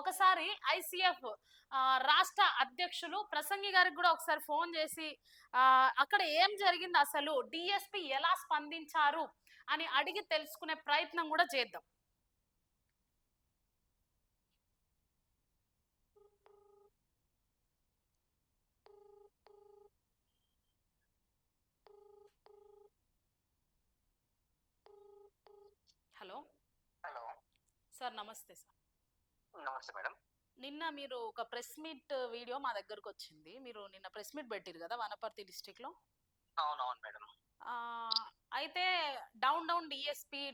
ఒకసారి ఐసీఎఫ్ రాష్ట్ర అధ్యక్షులు ప్రసంగి గారికి కూడా ఒకసారి ఫోన్ చేసి అక్కడ ఏం జరిగింది, అసలు డిఎస్పి ఎలా స్పందించారు అని అడిగి తెలుసుకునే ప్రయత్నం కూడా చేద్దాం. హలో. హలో సార్ నమస్తే సార్. నమస్తే మేడం. నిన్న మీరు ఒక ప్రెస్ మీట్ వీడియో మా దగ్గరకు వచ్చింది. మీరు నిన్న ప్రెస్ మీట్ పెట్టిరు కదా వనపర్తి డిస్టిక్ లో. అవునవును మేడం. ఆ, అయితే డౌన్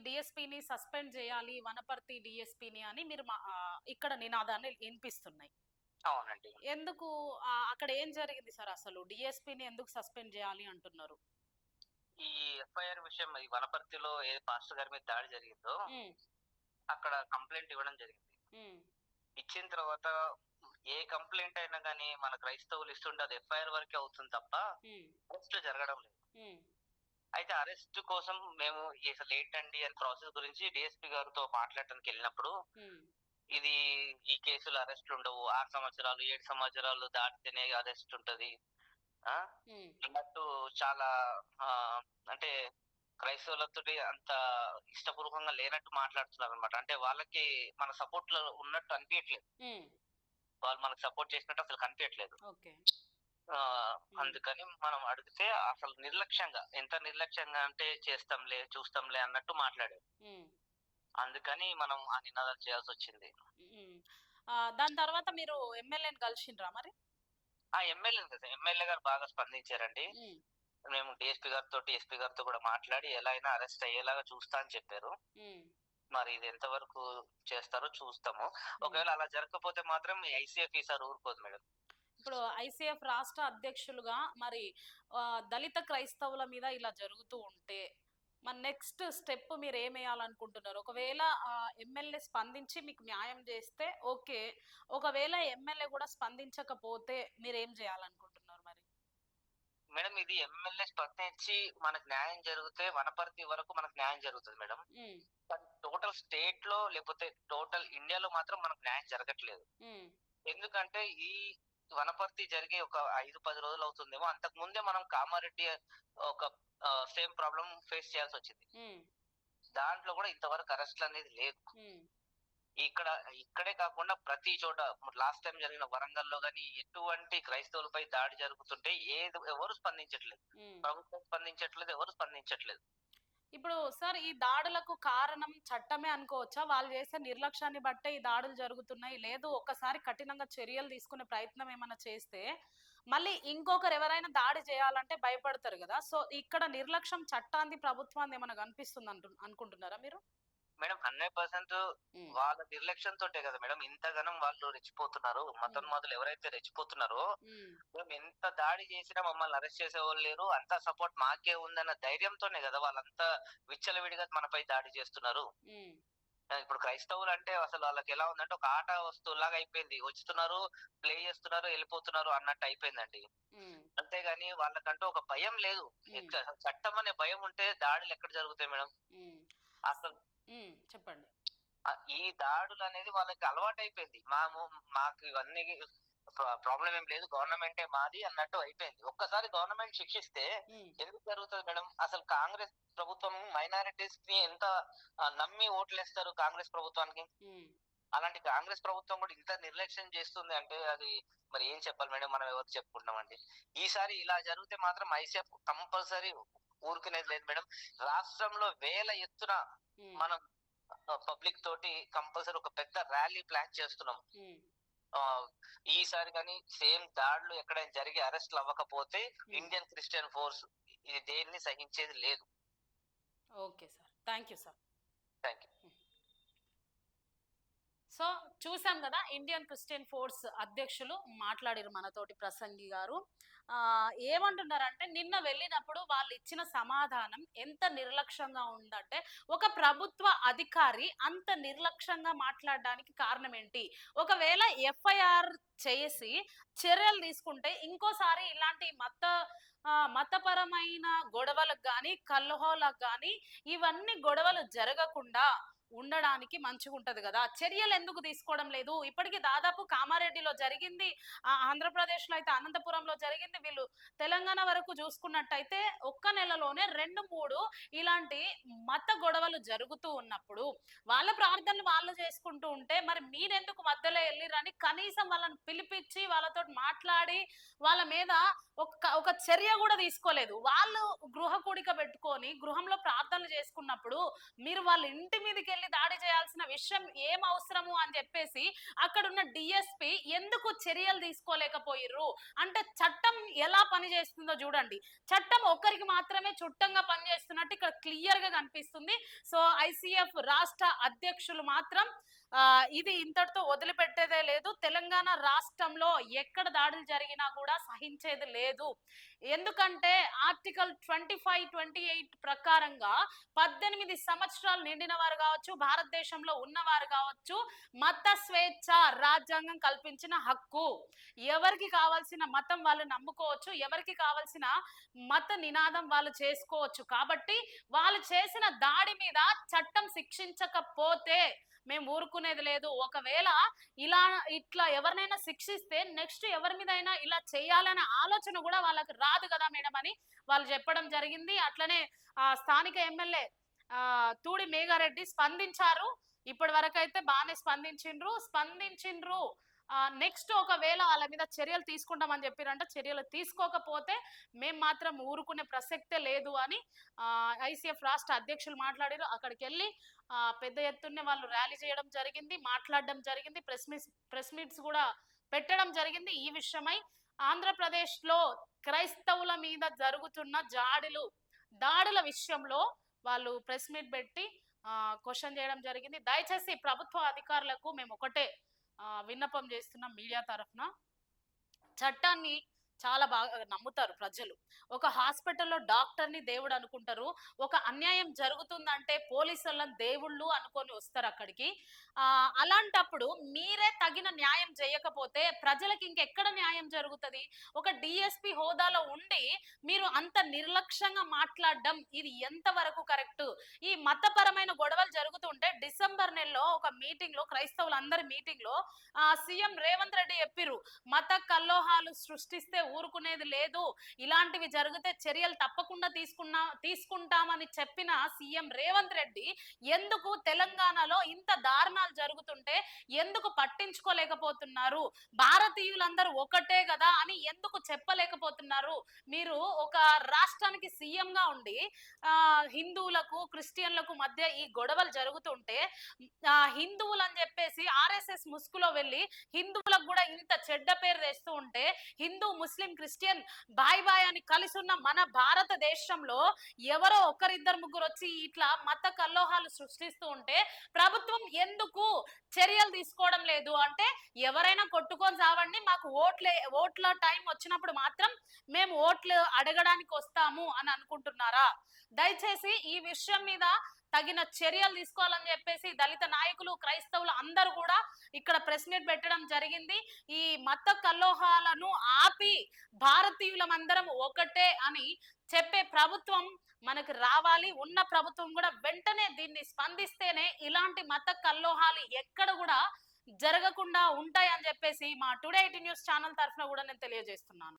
డిఎస్పిని సస్పెండ్ చేయాలి, వనపర్తి డిఎస్పిని అని మీరు ఇక్కడ నినాదాన్ని వినిపిస్తున్నాయి. అవునండి. ఎందుకు అక్కడ ఏం జరిగింది సార్? అసలు డిఎస్పిని ఎందుకు సస్పెండ్ చేయాలి అంటున్నారు? ఈ ఎఫ్ఐఆర్ విషయం ఈ వనపర్తిలో ఏ పాస్టర్ గారి మీద దాడి జరిగిందో అక్కడ కంప్లైంట్ ఇవ్వడం జరిగింది. ఇచ్చిన తర్వాత ఏ కంప్లైంట్ అయినా కానీ మన క్రైస్తవులు ఇస్తుంటే అది ఎఫ్ఐఆర్ వరకే అవుతుంది తప్ప అరెస్ట్ జరగడం లేదు. అయితే అరెస్ట్ కోసం మేము లేట్ అండి అని ప్రాసెస్ గురించి డిఎస్పీ గారితో మాట్లాడటానికి వెళ్ళినప్పుడు ఇది ఈ కేసులు అరెస్ట్లు ఉండవు, 6 సంవత్సరాలు 7 సంవత్సరాలు దాటితేనే అరెస్ట్ ఉంటది అన్నట్టు చాలా అంటే క్రైస్తవులతో అంత ఇష్టపూర్వకంగా లేనట్టు మాట్లాడుతున్నారు అనమాట. అంటే వాళ్ళకి మన సపోర్ట్ లో ఉన్నట్టు అనిపించట్లేదు, వాళ్ళు మనకు సపోర్ట్ చేసినట్టు అసలు కనిపించట్లేదు. అందుకని మనం అడిగితే అసలు నిర్లక్ష్యంగా, ఎంత నిర్లక్ష్యంగా అంటే చేస్తాంలే చూస్తాంలే అన్నట్టు మాట్లాడారు. అందుకని మనం ఆ నినాదాలు చేయాల్సి వచ్చింది. దాని తర్వాత మీరు ఎమ్మెల్యేని కలిసిండ్రా మరి? ఆ ఎమ్మెల్యే గారు బాగా స్పందించారండి. మేము డిఎస్పీ గారితో ఎస్పీ గారితో కూడా మాట్లాడి ఎలా అయినా అరెస్ట్ అయ్యేలాగా చూస్తా అని చెప్పారు. మరి ఇది ఎంత వరకు చేస్తారో చూస్తాము. ఒకవేళ అలా జరగకపోతే మాత్రం ఐసీఎఫ్ ఈసారి ఊరుకోదు మేడం. ఇప్పుడు ఐసీఎఫ్ రాష్ట్ర అధ్యక్షులుగా మరి దళిత క్రైస్తవుల మీద ఇలా జరుగుతూ ఉంటే మన నెక్స్ట్ స్టెప్ మీరు ఏం వేయాలనుకుంటున్నారు? ఒకవేళ ఎమ్మెల్యే స్పందించి మీకు న్యాయం చేస్తే ఓకే, ఒకవేళ ఎమ్మెల్యే కూడా స్పందించకపోతే మీరు ఏం చేయాలనుకుంటున్నారు మరి? మేడం ఇది ఎమ్మెల్యే స్పందించి మనకు న్యాయం జరిగితే వనపర్తి వరకు మనకు న్యాయం జరుగుతుంది మేడం. టోటల్ స్టేట్ లో లేకపోతే టోటల్ ఇండియాలో మాత్రం మనకు న్యాయం జరగట్లేదు. ఎందుకంటే ఈ వనపర్తి జరిగే ఒక 5-10 రోజులు అవుతుందేమో, అంతకు ముందే మనం కామారెడ్డి ఒక సేమ్ ప్రాబ్లం ఫేస్ చేయాల్సి వచ్చింది. దాంట్లో కూడా ఇంతవరకు అరెస్ట్లు అనేది లేదు. ఇక్కడే కాకుండా ప్రతి చోట లాస్ట్ టైం జరిగిన వరంగల్లో గానీ ఎటువంటి క్రైస్తవులపై దాడి జరుగుతుంటే ఎవరు స్పందించట్లేదు, ప్రభుత్వం స్పందించట్లేదు, ఎవరు స్పందించట్లేదు. ఇప్పుడు సార్ ఈ దాడులకు కారణం చట్టమే అనుకోవచ్చా? వాళ్ళు చేసే నిర్లక్ష్యాన్ని బట్టే ఈ దాడులు జరుగుతున్నాయి, లేదు ఒక్కసారి కఠినంగా చర్యలు తీసుకునే ప్రయత్నం ఏమైనా చేస్తే మళ్ళీ ఇంకొకరు ఎవరైనా దాడి చేయాలంటే భయపడతారు కదా. సో ఇక్కడ నిర్లక్ష్యం చట్టాన్ని ప్రభుత్వాన్ని ఏమైనా కనిపిస్తుంది అనుకుంటున్నారా మీరు? మేడం 100% వాళ్ళ నిర్లక్ష్యంతో కదా మేడం ఇంతగానం వాళ్ళు రెచ్చిపోతున్నారు. మతోన్మాదులు ఎవరైతే రెచ్చిపోతున్నారో మేము ఎంత దాడి చేసినా మమ్మల్ని అరెస్ట్ చేసే వాళ్ళు లేరు, అంతా సపోర్ట్ మాకే ఉందన్న ధైర్యంతోనే కదా వాళ్ళంతా విచ్చలవిడిగా మనపై దాడి చేస్తున్నారు. ఇప్పుడు క్రైస్తవులు అంటే అసలు వాళ్ళకి ఎలా ఉందంటే ఒక ఆట వస్తువులాగా అయిపోయింది, వచ్చుతున్నారు, ప్లే చేస్తున్నారు, వెళ్ళిపోతున్నారు అన్నట్టు అయిపోయిందండి. అంతేగాని వాళ్ళకంటూ ఒక భయం లేదు. చట్టం అనే భయం ఉంటే దాడులు ఎక్కడ జరుగుతాయి మేడం? అసలు చెప్పండి. ఈ దాడులు అనేది వాళ్ళకి అలవాటు అయిపోయింది. మాకు ఇవన్నీ ప్రాబ్లం ఏం లేదు, గవర్నమెంటే మాది అన్నట్టు అయిపోయింది. ఒక్కసారి గవర్నమెంట్ శిక్షిస్తే ఎందుకు జరుగుతుంది మేడం? అసలు కాంగ్రెస్ ప్రభుత్వం మైనారిటీస్ ని ఎంత నమ్మి ఓట్లేస్తారు కాంగ్రెస్ ప్రభుత్వానికి. అలాంటి కాంగ్రెస్ ప్రభుత్వం కూడా ఇంత నిర్లక్ష్యం చేస్తుంది అంటే అది మరి ఏం చెప్పాలి మేడం? మనం ఎవరు చెప్పుకుంటామండి. ఈసారి ఇలా జరిగితే మాత్రం ఐసీఎఫ్ కంపల్సరీ ఊరుకునేది లేదు మేడం. రాష్ట్రంలో వేల ఎత్తున మనం పబ్లిక్ తోటి కంపల్సరీ ఒక పెద్ద ర్యాలీ ప్లాన్ చేస్తున్నాం. ఈసారి కానీ సేమ్ దాడులు ఎక్కడైనా జరిగి అరెస్ట్లు అవ్వకపోతే ఇండియన్ క్రిస్టియన్ ఫోర్స్ ఇది దేన్ని సహించేది లేదు. Okay sir, thank you sir. Thank you. So చూసాం కదా, ఇండియన్ క్రిస్టియన్ ఫోర్స్ అధ్యక్షులు మాట్లాడారు మనతోటి ప్రసంగి గారు. ఏమంటున్నారంటే నిన్న వెళ్ళినప్పుడు వాళ్ళు ఇచ్చిన సమాధానం ఎంత నిర్లక్ష్యంగా ఉందంటే, ఒక ప్రభుత్వ అధికారి అంత నిర్లక్ష్యంగా మాట్లాడడానికి కారణం ఏంటి? ఒకవేళ ఎఫ్ఐఆర్ చేసి చర్యలు తీసుకుంటే ఇంకోసారి ఇలాంటి మతపరమైన గొడవలకు కానీ కల్లోలకు కానీ ఇవన్నీ గొడవలు జరగకుండా ఉండడానికి మంచిగా ఉంటది కదా, చర్యలు ఎందుకు తీసుకోవడం లేదు? ఇప్పటికి దాదాపు కామారెడ్డిలో జరిగింది, ఆంధ్రప్రదేశ్లో అయితే అనంతపురంలో జరిగింది, వీళ్ళు తెలంగాణ వరకు చూసుకున్నట్టయితే ఒక్క నెలలోనే 2-3 ఇలాంటి మత గొడవలు జరుగుతూ ఉన్నప్పుడు వాళ్ళ ప్రార్థనలు వాళ్ళు చేసుకుంటూ ఉంటే మరి మీరెందుకు మధ్యలో వెళ్ళిరని కనీసం వాళ్ళని పిలిపించి వాళ్ళతో మాట్లాడి వాళ్ళ మీద ఒక చర్య కూడా తీసుకోలేదు. వాళ్ళు గృహ కూడిక పెట్టుకొని గృహంలో ప్రార్థనలు చేసుకున్నప్పుడు మీరు వాళ్ళ ఇంటి మీదకి వెళ్ళి దాడి చేయాల్సిన విషయం ఏం అవసరము అని చెప్పేసి అక్కడున్న డిఎస్పి ఎందుకు చర్యలు తీసుకోలేకపోయిర్రు? అంటే చట్టం ఎలా పనిచేస్తుందో చూడండి. చట్టం ఒక్కరికి మాత్రమే చుట్టంగా పనిచేస్తున్నట్టు ఇక్కడ క్లియర్ గా కనిపిస్తుంది. సో ఐసిఎఫ్ రాష్ట్ర అధ్యక్షులు మాత్రం ఇది ఇంతటితో వదిలిపెట్టేదే లేదు. తెలంగాణ రాష్ట్రంలో ఎక్కడ దాడులు జరిగినా కూడా సహించేది లేదు. ఎందుకంటే ఆర్టికల్ 25, 28 ప్రకారంగా 18 సంవత్సరాలు నిండిన వారు కావచ్చు, భారతదేశంలో ఉన్నవారు కావచ్చు, మత స్వేచ్ఛ రాజ్యాంగం కల్పించిన హక్కు. ఎవరికి కావాల్సిన మతం వాళ్ళు నమ్ముకోవచ్చు, ఎవరికి కావాల్సిన మత నినాదం వాళ్ళు చేసుకోవచ్చు. కాబట్టి వాళ్ళు చేసిన దాడి మీద చట్టం శిక్షించకపోతే మేము ఊరుకునేది లేదు. ఒకవేళ ఇట్లా ఎవరినైనా శిక్షిస్తే నెక్స్ట్ ఎవరి మీదైనా ఇలా చేయాలనే ఆలోచన కూడా వాళ్ళకి రాదు కదా మేడం అని వాళ్ళు చెప్పడం జరిగింది. అట్లనే స్థానిక ఎమ్మెల్యే తూడి మేఘారెడ్డి స్పందించారు. ఇప్పటి వరకు అయితే బాగానే స్పందించిండ్రు. నెక్స్ట్ ఒకవేళ వాళ్ళ మీద చర్యలు తీసుకుంటామని చెప్పారంట. చర్యలు తీసుకోకపోతే మేము మాత్రం ఊరుకునే ప్రసక్తే లేదు అని ఐసిఎఫ్ రాష్ట్ర అధ్యక్షులు మాట్లాడారు. అక్కడికి వెళ్ళి పెద్ద ఎత్తున వాళ్ళు ర్యాలీ చేయడం జరిగింది, మాట్లాడడం జరిగింది, ప్రెస్ మీట్స్ కూడా పెట్టడం జరిగింది. ఈ విషయమై ఆంధ్రప్రదేశ్ లో క్రైస్తవుల మీద జరుగుతున్న దాడుల విషయంలో వాళ్ళు ప్రెస్ మీట్ పెట్టి క్వశ్చన్ చేయడం జరిగింది. దయచేసి ప్రభుత్వ అధికారులకు మేము ఒకటే విన్నపం చేస్తున్నాం మీడియా తరఫున, చట్టాన్ని చాలా బాగా నమ్ముతారు ప్రజలు. ఒక హాస్పిటల్లో డాక్టర్ని దేవుడు అనుకుంటారు. ఒక అన్యాయం జరుగుతుందంటే పోలీసులను దేవుళ్ళు అనుకొని వస్తారు అక్కడికి. అలాంటప్పుడు మీరే తగిన న్యాయం చేయకపోతే ప్రజలకు ఇంకెక్కడ న్యాయం జరుగుతుంది? ఒక డిఎస్పి హోదాలో ఉండి మీరు అంత నిర్లక్ష్యంగా మాట్లాడడం ఇది ఎంతవరకు కరెక్ట్? ఈ మతపరమైన గొడవలు జరుగుతుంటే డిసెంబర్ నెలలో ఒక మీటింగ్ లో, క్రైస్తవులందరి మీటింగ్ లో సీఎం రేవంత్ రెడ్డి చెప్పిర్రు, మత కల్లోహాలు సృష్టిస్తే ఊరుకునేది లేదు, ఇలాంటివి జరిగితే చర్యలు తప్పకుండా తీసుకుంటామని చెప్పిన సీఎం రేవంత్ రెడ్డి ఎందుకు తెలంగాణలో ఇంత దారుణాలు జరుగుతుంటే ఎందుకు పట్టించుకోలేకపోతున్నారు? భారతీయులందరూ ఒకటే కదా అని ఎందుకు చెప్పలేకపోతున్నారు? మీరు ఒక రాష్ట్రానికి సీఎం గా ఉండి హిందువులకు క్రిస్టియన్లకు మధ్య ఈ గొడవలు జరుగుతుంటే హిందువులు అని చెప్పేసి ఆర్ఎస్ఎస్ ముసుగులో వెళ్ళి హిందువులకు కూడా ఇంత చెడ్డ పేరు తెస్తూ ఉంటే, హిందూ ముస్లిం క్రిస్టియన్ బాయ్ అని కలిసి ఉన్న మన భారతదేశంలో ఎవరో ఒకరిద్దరు ముగ్గురు వచ్చి ఇట్లా మత కల్లోహాలు సృష్టిస్తూ ఉంటే ప్రభుత్వం ఎందుకు చర్యలు తీసుకోవడం లేదు? అంటే ఎవరైనా కొట్టుకొని సావండి, మాకు ఓట్ల టైం వచ్చినప్పుడు మాత్రం మేము ఓట్లు అడగడానికి వస్తాము అని అనుకుంటున్నారా? దయచేసి ఈ విషయం మీద తగిన చర్యలు తీసుకోవాలని చెప్పేసి దళిత నాయకులు, క్రైస్తవులు అందరూ కూడా ఇక్కడ ప్రెస్ మీట్ పెట్టడం జరిగింది. ఈ మత కల్లోహాలను ఆపి భారతీయులమందరం ఒకటే అని చెప్పే ప్రభుత్వం మనకు రావాలి. ఉన్న ప్రభుత్వం కూడా వెంటనే దీన్ని స్పందిస్తేనే ఇలాంటి మత కల్లోహాలు ఎక్కడ కూడా జరగకుండా ఉంటాయి అని చెప్పేసి మా టుడే 18 న్యూస్ ఛానల్ తరఫున కూడా నేను తెలియజేస్తున్నాను.